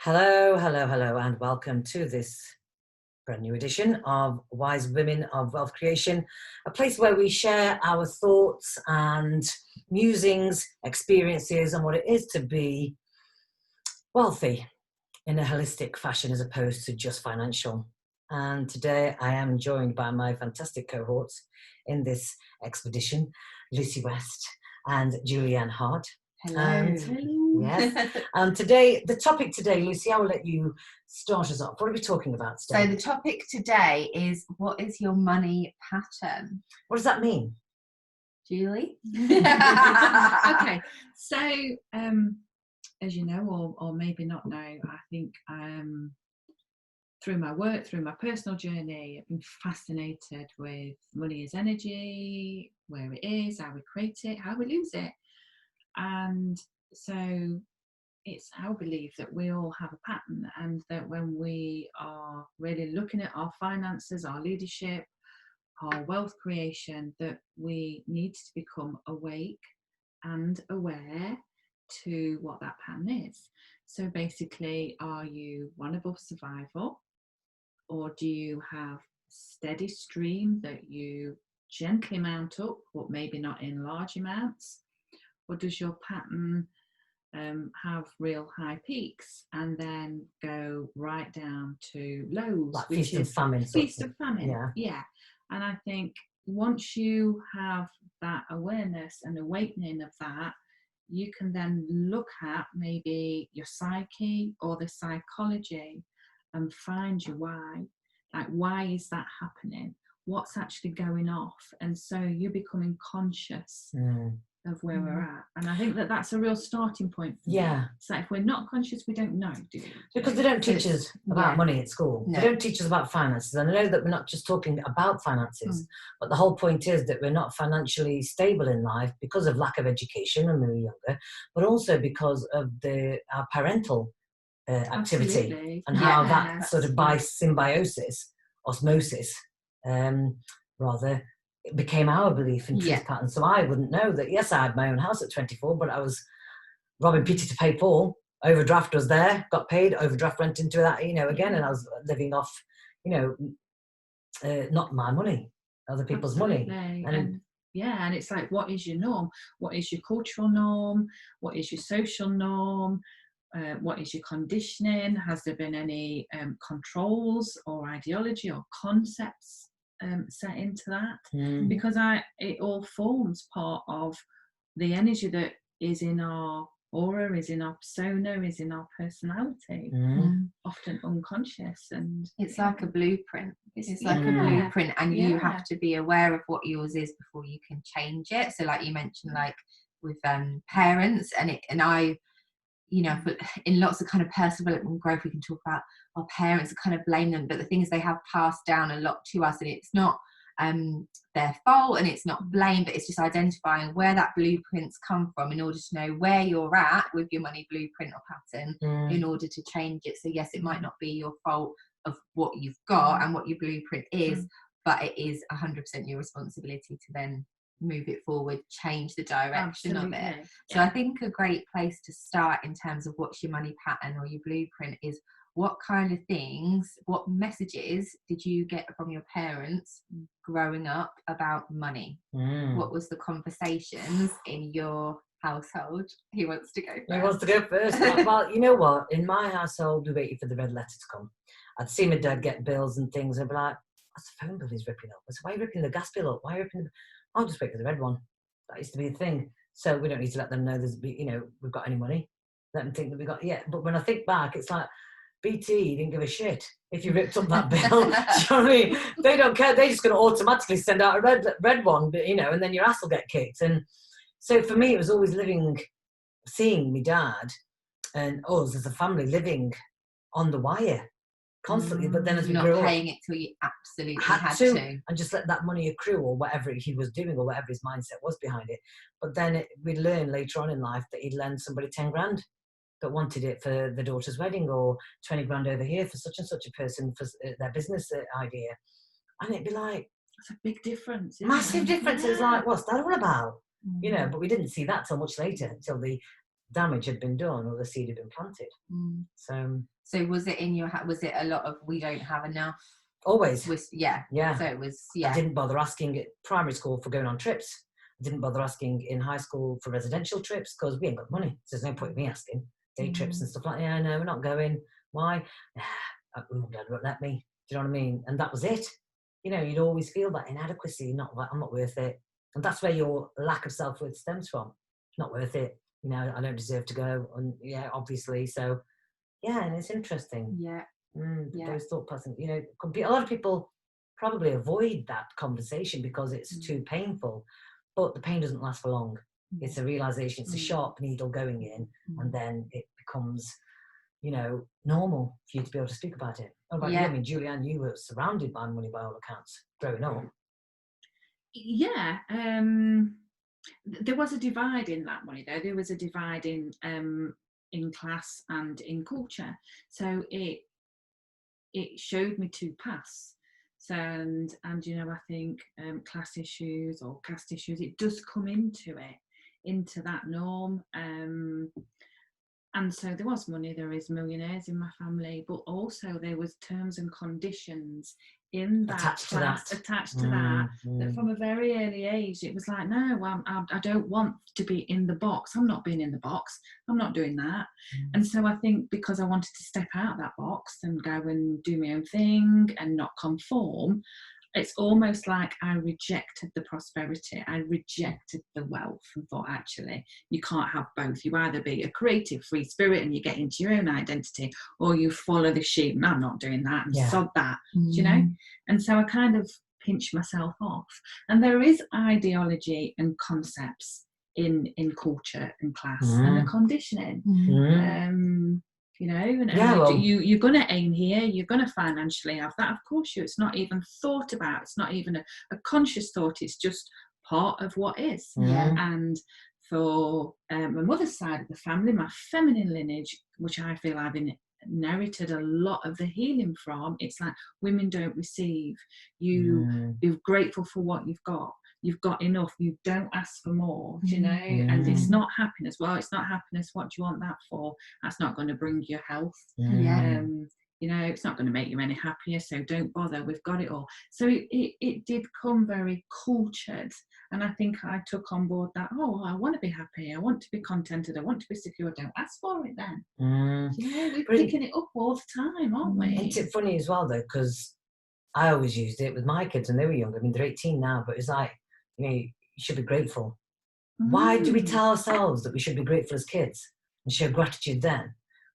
Hello, hello, hello, and welcome to this brand new edition of Wise Women of Wealth Creation, a place where we share our thoughts and musings, experiences, and what it is to be wealthy in a holistic fashion as opposed to just financial. And today I am joined by my fantastic cohorts in this expedition, Lucy West and Julianne Hart. Hello. Yes. Today, the topic today, Lucy, I will let you start us off. What are we talking about today? So the topic today is, what is your money pattern? What does that mean? Julie? Okay, so as you know, or maybe not know, I think through my work, through my personal journey, I've been fascinated with money as energy, where it is, how we create it, how we lose it. And so it's our belief that we all have a pattern, and that when we are really looking at our finances, our leadership, our wealth creation, that we need to become awake and aware to what that pattern is. So basically, are you one above survival, or do you have a steady stream that you gently mount up, but maybe not in large amounts? Or does your pattern have real high peaks and then go right down to lows? Like feast and famine. Feast and famine, yeah. And I think once you have that awareness and awakening of that, you can then look at maybe your psyche or the psychology and find your why. Like, why is that happening? What's actually going off? And so you're becoming conscious of where we're at. And I think that that's a real starting point for me. So if we're not conscious, we don't know, do we? Because they don't teach us about money at school. No. They don't teach us about finances. And I know that we're not just talking about finances, but the whole point is that we're not financially stable in life because of lack of education when we were younger, but also because of our parental activity and how that sort of by symbiosis, osmosis, rather, it became our belief in truth pattern. So I wouldn't know that, yes, I had my own house at 24, but I was robbing Peter to pay Paul. Overdraft was there, got paid, overdraft went into that, again, and I was living off, not my money, other people's money. And it's like, what is your norm? What is your cultural norm? What is your social norm? What is your conditioning? Has there been any controls or ideology or concepts set into that? Because it all forms part of the energy that is in our aura, is in our persona, is in our personality, often unconscious. And it's like a blueprint. It's like a blueprint, and you have to be aware of what yours is before you can change it. So like you mentioned, like with parents, and I, in lots of kind of personal development growth, we can talk about our parents and kind of blame them, but the thing is, they have passed down a lot to us, and it's not their fault, and it's not blame, but it's just identifying where that blueprint's come from in order to know where you're at with your money blueprint or pattern in order to change it. So yes, it might not be your fault of what you've got and what your blueprint is, but it is 100% your responsibility to then move it forward, change the direction of it. So I think a great place to start in terms of what's your money pattern or your blueprint is, what kind of things, what messages did you get from your parents growing up about money? What was the conversations in your household? Who wants to go first? Who wants to go first? Well, you know what? In my household, we waited for the red letter to come. I'd see my dad get bills and things, and I'd be like, what's the phone bill he's ripping up? I said, why are you ripping the gas bill up? Why are you ripping I'll just wait for the red one. That used to be a thing. So we don't need to let them know we've got any money. Let them think that we got, But when I think back, it's like, BT didn't give a shit if you ripped up that bill. Do you know what I mean? They don't care. They're just going to automatically send out a red one, but, and then your ass will get kicked. And so for me, it was always seeing my dad and us as a family living on the wire constantly. But then as we grew up, not paying it till you absolutely had to, and just let that money accrue, or whatever he was doing, or whatever his mindset was behind it. But then we'd learn later on in life that he'd lend somebody 10 grand that wanted it for the daughter's wedding, or 20 grand over here for such and such a person for their business idea. And it'd be like, it's a big difference. Massive difference. It's like, what's that all about? But we didn't see that till much later, until the damage had been done or the seed had been planted. So was it in your was it a lot of we don't have enough? Always. Yeah. So it was, yeah. I didn't bother asking at primary school for going on trips. I didn't bother asking in high school for residential trips because we ain't got money. So there's no point in me asking. Day trips and stuff like that. Yeah, no, we're not going. Why? Dad won't let me. Do you know what I mean? And that was it. You know, you'd always feel that inadequacy, not that I'm not worth it. And that's where your lack of self-worth stems from. Not worth it. You know, I don't deserve to go. And yeah, obviously. So, yeah, and it's interesting. Yeah. Those thought patterns, you know, a lot of people probably avoid that conversation because it's too painful, but the pain doesn't last for long. It's a realization, it's a sharp needle going in, and then it becomes, you know, normal for you to be able to speak about it. What about you? I mean, Julianne, you were surrounded by money by all accounts growing up. Yeah, there was a divide in that money, though. There was a divide in class and in culture. So it showed me two paths. So and you know, I think class issues or caste issues, it does come into that norm. And so there was money, there is millionaires in my family, but also there was terms and conditions in that attached to that from a very early age it was like, no, I don't want to be in the box. I'm not being in the box. I'm not doing that. And so I think because I wanted to step out of that box and go and do my own thing and not conform, it's almost like I rejected the prosperity. I rejected the wealth and thought, actually, you can't have both. You either be a creative, free spirit and you get into your own identity, or you follow the sheep. And I'm not doing that and sod that, you know? And so I kind of pinched myself off. And there is ideology and concepts in culture and class and the conditioning. You know, and you're going to aim here, you're going to financially have that. Of course, it's not even thought about. It's not even a conscious thought. It's just part of what is. And for my mother's side of the family, my feminine lineage, which I feel I've inherited a lot of the healing from, it's like women don't receive. You're grateful for what you've got. You've got enough. You don't ask for more, you know. And it's not happiness. Well, it's not happiness. What do you want that for? That's not going to bring you health. You know, it's not going to make you any happier. So don't bother. We've got it all. So it did come very cultured, and I think I took on board that. Oh, I want to be happy. I want to be contented. I want to be secure. Don't ask for it then. You know, we're picking it up all the time, aren't we? It's funny as well though, because I always used it with my kids when they were young. I mean, they're 18 now, but it's like, you know, you should be grateful. Why do we tell ourselves that we should be grateful as kids and show gratitude then?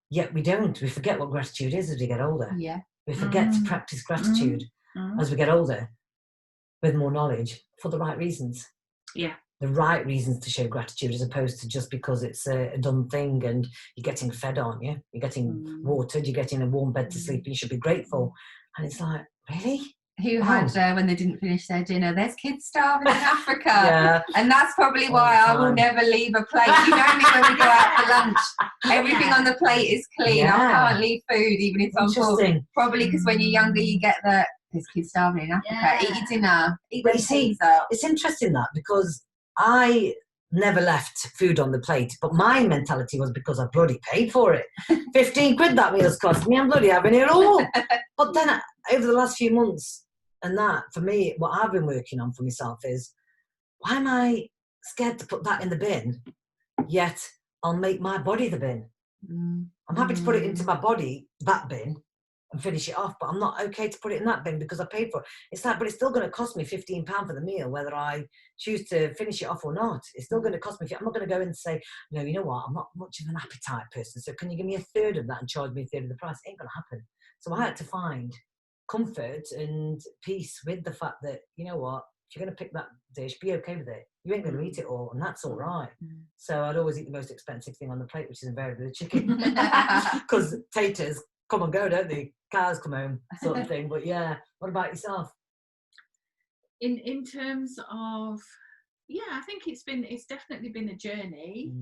Yet we don't. We forget what gratitude is as we get older. We forget to practice gratitude as we get older with more knowledge for the right reasons. The right reasons to show gratitude, as opposed to just because it's a done thing and you're getting fed, aren't you? You're getting watered, you're getting a warm bed to sleep, and you should be grateful. And it's like, really? Who had, when they didn't finish their dinner, there's kids starving in Africa. And that's probably why I will never leave a plate. You know me, when we go out for lunch, everything on the plate is clean. I can't leave food, even if I'm full. Probably because when you're younger, you get there's kids starving in Africa. Eat your dinner. Eat the cheese up. It's interesting that, because I never left food on the plate, but my mentality was because I bloody paid for it. 15 quid that meal's cost me, I'm bloody having it all. But then over the last few months, and that, for me, what I've been working on for myself is, why am I scared to put that in the bin, yet I'll make my body the bin? I'm happy to put it into my body, that bin, and finish it off, but I'm not okay to put it in that bin because I paid for it. It's like, but it's still going to cost me £15 for the meal, whether I choose to finish it off or not. It's still going to cost me. I'm not going to go in and say, no, you know what, I'm not much of an appetite person, so can you give me a third of that and charge me a third of the price? It ain't going to happen. So I had to find comfort and peace with the fact that, you know what, if you're going to pick that dish, be okay with it. You ain't going to eat it all, and that's all right. So I'd always eat the most expensive thing on the plate, which is invariably the chicken, because taters come and go, don't they? Cows come home, sort of thing. But yeah, what about yourself? In terms of, I think it's definitely been a journey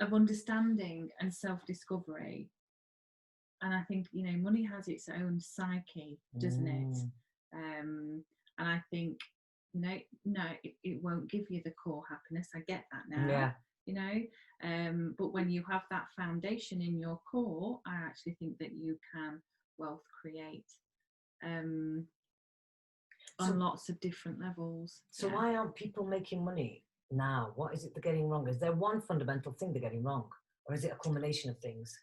of understanding and self-discovery. And I think, you know, money has its own psyche, doesn't it? And I think, you know, no, it won't give you the core happiness. I get that now. you know. But when you have that foundation in your core, I actually think that you can wealth create on lots of different levels. So why aren't people making money now? What is it they're getting wrong? Is there one fundamental thing they're getting wrong, or is it a culmination of things?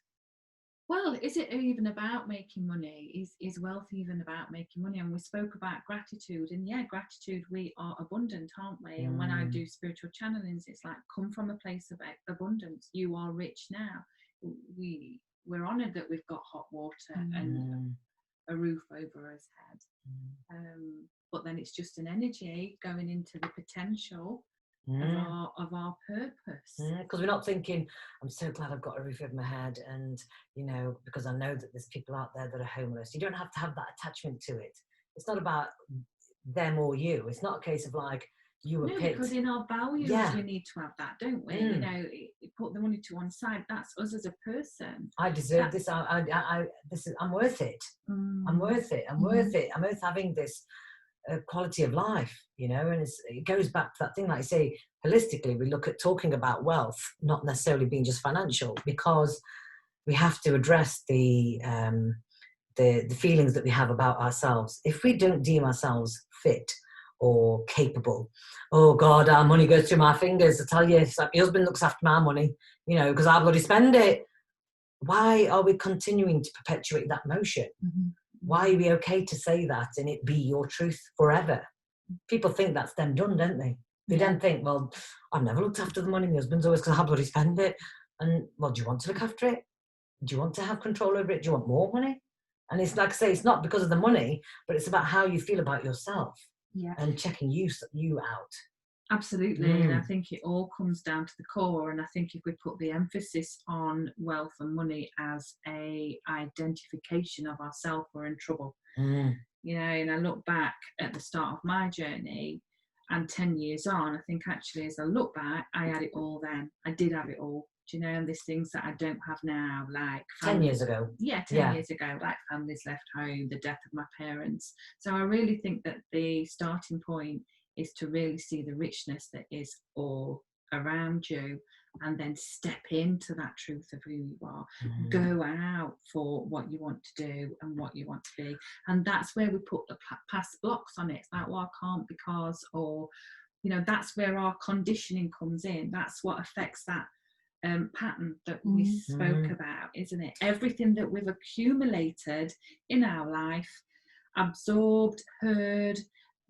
Well, is it even about making money? Is wealth even about making money? And we spoke about gratitude, and yeah, gratitude, we are abundant, aren't we? And when I do spiritual channelings, it's like, come from a place of abundance. You are rich now. We're honoured that we've got hot water and a roof over our head. But then it's just an energy going into the potential of our purpose. Because we're not thinking, I'm so glad I've got a roof over my head, and you know, because I know that there's people out there that are homeless. You don't have to have that attachment to it. It's not about them or you. It's not a case of like you were picked. Because in our values we need to have that, don't we? You know, put the money to one side. That's us as a person. I deserve this. I'm worth it. I'm worth it. I'm worth it. I'm worth having this quality of life, you know. And it goes back to that thing, like I say, holistically, we look at talking about wealth not necessarily being just financial, because we have to address the feelings that we have about ourselves. If we don't deem ourselves fit or capable, oh God, our money goes through my fingers. I tell you, it's like my husband looks after my money, you know, because I bloody spend it. Why are we continuing to perpetuate that motion? Why are we okay to say that and it be your truth forever? People think that's them done, don't they? They don't think, well, I've never looked after the money. My husband's always, because I bloody spend it. And, well, do you want to look after it? Do you want to have control over it? Do you want more money? And it's like I say, it's not because of the money, but it's about how you feel about yourself and checking you out. Absolutely. And I think it all comes down to the core. And I think if we put the emphasis on wealth and money as a identification of ourselves, we're in trouble. You know, and I look back at the start of my journey, and 10 years on, I think actually as I look back, I had it all then. I did have it all. Do you know, and there's things that I don't have now, like 10 years ago. Yeah, 10 years ago, like families left home, the death of my parents. So I really think that the starting point is to really see the richness that is all around you, and then step into that truth of who you are. Go out for what you want to do and what you want to be. And that's where we put the past blocks on it. It's like, well, I can't because, or, you know, that's where our conditioning comes in. That's what affects that pattern that we spoke about, isn't it? Everything that we've accumulated in our life, absorbed, heard,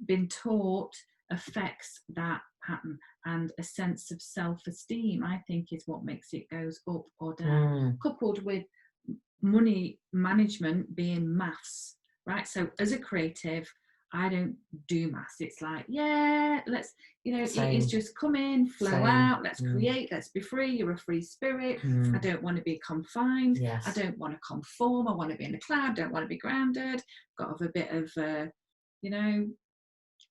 been taught, affects that pattern. And a sense of self-esteem, I think, is what makes it goes up or down, coupled with money management being maths, right? So as a creative, I don't do maths. It's like, yeah, let's, you know, it's just come in, flow out, let's create, let's be free. You're a free spirit. I don't want to be confined. I don't want to conform. I want to be in the cloud. Don't want to be grounded. Got to have a bit of, you know,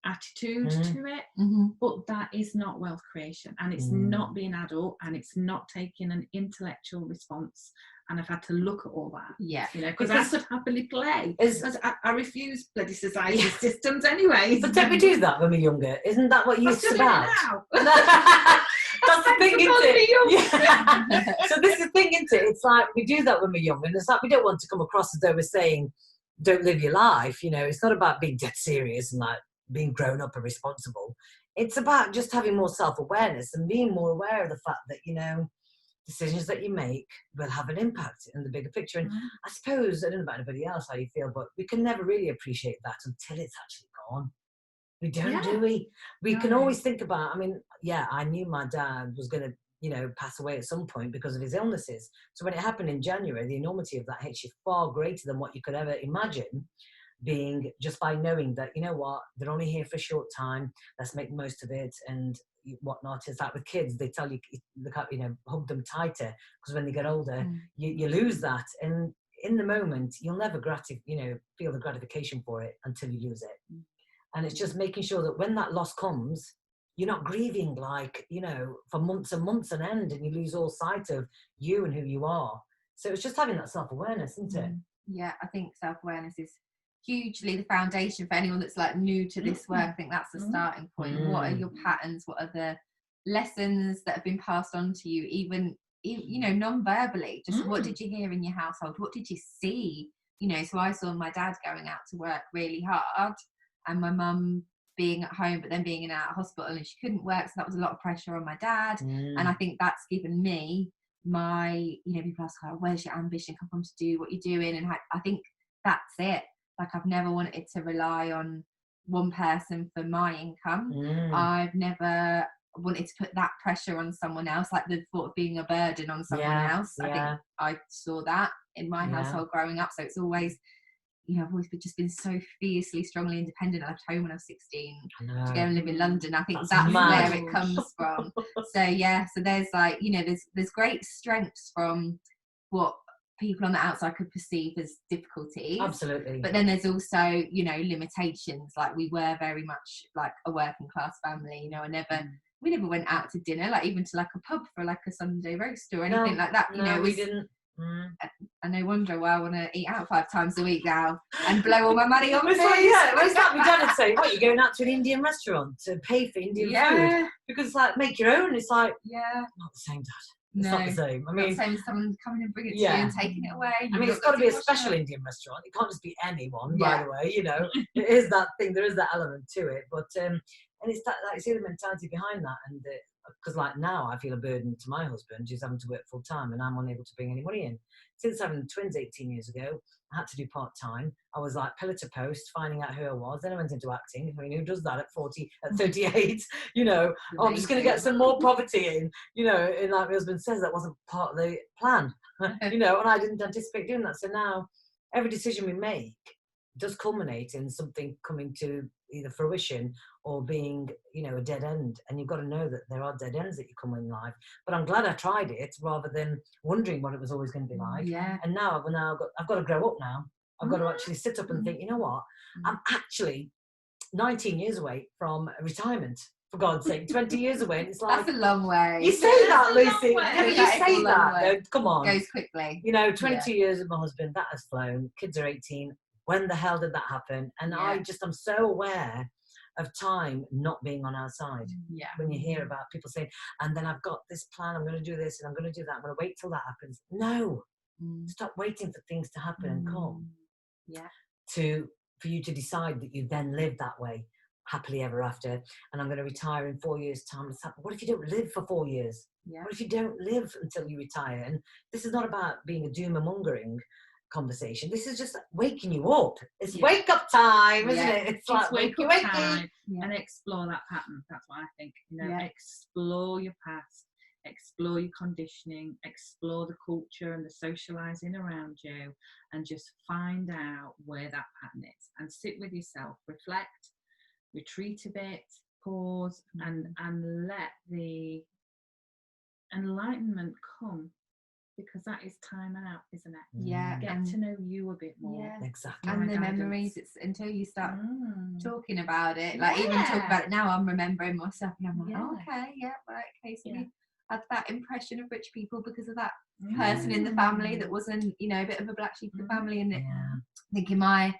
attitude to it. But that is not wealth creation, and it's not being adult, and it's not taking an intellectual response. And I've had to look at all that, you know, because I could happily play. I refuse bloody society systems anyway. But don't we do that when we're younger? Isn't that what youth's about? That's the thing, isn't it? So this is the thing, isn't it? It's like we do that when we're young, and it's like we don't want to come across as though we're saying, don't live your life. You know, it's not about being dead serious and like being grown up and responsible. It's about just having more self-awareness and being more aware of the fact that, you know, decisions that you make will have an impact in the bigger picture. And I suppose, I don't know about anybody else how you feel, but we can never really appreciate that until it's actually gone. We don't, do we? We can always think about, I mean, I knew my dad was going to, you know, pass away at some point because of his illnesses. So when it happened in January, the enormity of that hits you far greater than what you could ever imagine, being just by knowing that, you know what, they're only here for a short time, let's make the most of it and whatnot. It's like with kids, they tell you, look up, you know, hug them tighter, because when they get older, you lose that. And in the moment, you'll never feel the gratification for it until you lose it. And it's just making sure that when that loss comes, you're not grieving like, you know, for months and months on end, and you lose all sight of you and who you are. So it's just having that self-awareness, isn't it? Yeah, I think self-awareness is hugely the foundation for anyone that's like new to this work. I think that's the starting point. What are your patterns? What are the lessons that have been passed on to you, even you know, non-verbally, just what did you hear in your household, what did you see, you know? So I saw my dad going out to work really hard, and my mum being at home but then being in and out of hospital, and she couldn't work, so that was a lot of pressure on my dad. And I think that's given me my, you know, people ask, oh, where's your ambition come from to do what you're doing, and I think that's it. Like, I've never wanted to rely on one person for my income. I've never wanted to put that pressure on someone else, like the thought of being a burden on someone else. I think I saw that in my household growing up. So it's always, you know, I've always just been so fiercely, strongly independent. I left home when I was 16 to go and live in London. I think that's where it comes from. So yeah, so there's like, you know, there's great strengths from what people on the outside could perceive as difficulties. Absolutely. But then there's also, you know, limitations. Like, we were very much like a working class family, you know. We never went out to dinner, like even to like a pub for like a Sunday roast or anything like that. You know, we didn't. And no wonder why I want to eat out 5 times a week now and blow all my money on food. It's like my dad would say, what, you're going out to an Indian restaurant to pay for Indian food? Because it's like, make your own. It's like, not the same, Dad. It's not the same. I mean, not the same as someone coming and bringing it to you and taking it away. I mean, it's got to be a special Indian restaurant. It can't just be anyone, by the way, you know. It is that thing. There is that element to it. But, and it's that, like, it's the mentality behind that. And because, like, now I feel a burden to my husband, who's having to work full time, and I'm unable to bring any money in. Since having twins 18 years ago, I had to do part time. I was like pillar to post, finding out who I was. Then I went into acting. I mean, who does that at 38? You know, oh, I'm just going to get some more poverty in. You know, and like my husband says, that wasn't part of the plan. You know, and I didn't anticipate doing that. So now, every decision we make does culminate in something coming to either fruition or being, you know, a dead end. And you've got to know that there are dead ends that you come in life. But I'm glad I tried it rather than wondering what it was always going to be like. And now I've got to grow up now. I've got to actually sit up and think, you know what? I'm actually 19 years away from retirement. For God's sake, 20 years away. And it's like, that's a long way. You say that, Lucy. Yeah, you say that. Come on. It goes quickly. You know, 20 years with my husband, that has flown. Kids are 18. When the hell did that happen? And I'm so aware of time not being on our side. When you hear about people saying, and then I've got this plan, I'm going to do this and I'm going to do that, I'm going to wait till that happens. No. Stop waiting for things to happen and come. For you to decide that you then live that way, happily ever after. And I'm going to retire in 4 years' time. It's like, what if you don't live for 4 years? What if you don't live until you retire? And this is not about being a doomer-mongering conversation. This is just waking you up. It's wake up time, isn't it? It's like wake up time and explore that pattern. That's what I think. You know, explore your past, explore your conditioning, explore the culture and the socializing around you, and just find out where that pattern is and sit with yourself, reflect, retreat a bit, pause, and let the enlightenment come. Because that is time out, isn't it? Get to know you a bit more. Exactly. And the memories, it's until you start talking about it, like even talking about it now, I'm remembering myself and I'm like, okay, so you had that impression of rich people because of that person in the family that wasn't, you know, a bit of a black sheep of the family. And I think in my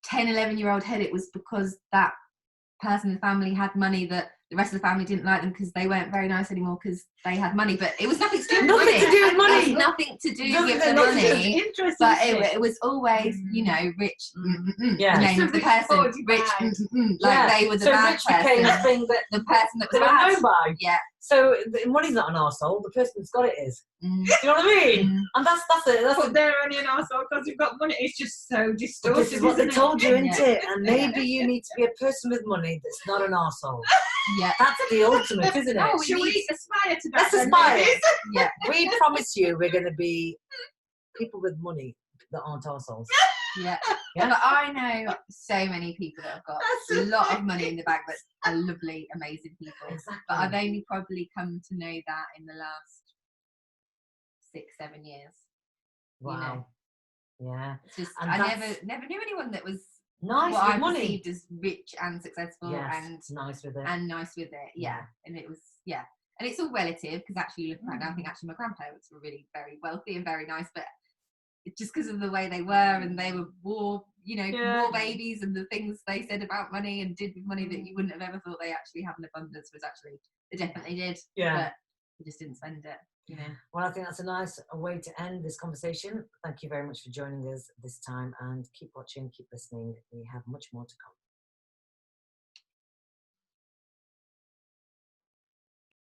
10, 11-year-old head, it was because that person in the family had money that the rest of the family didn't like them because they weren't very nice anymore because they had money. But it was nothing to do with money. Nothing to do with money. It was nothing to do with the money. But it was always, you know, rich. The name of the person, rich. Like they were the bad rich became person. a thing that the person that was they were bad. known by. So money's not an arsehole. The person that's got it is. You know what I mean? And that's it. But they're only an arsehole because you've got money. It's just so distorted. This is what they told you, isn't it? And maybe you need to be a person with money that's not an arsehole. That's the ultimate, isn't it? Should we aspire to that? Let's aspire. We promise you we're going to be people with money that aren't arseholes. But I know so many people that have got a lot of money in the bank that are lovely, amazing people. But I've only probably come to know that in the last 6-7 years. Wow. You know? It's just, and I never knew anyone that was nice what with I money. perceived as rich and successful and nice with it. And it was and it's all relative because actually looking back now, I think actually my grandparents were really very wealthy and very nice, but just because of the way they were, and they were war babies, and the things they said about money and did with money that you wouldn't have ever thought they actually have an abundance, was actually they definitely did. But they just didn't spend it. Well, I think that's a nice way to end this conversation. Thank you very much for joining us this time, and keep watching, keep listening. We have much more to come.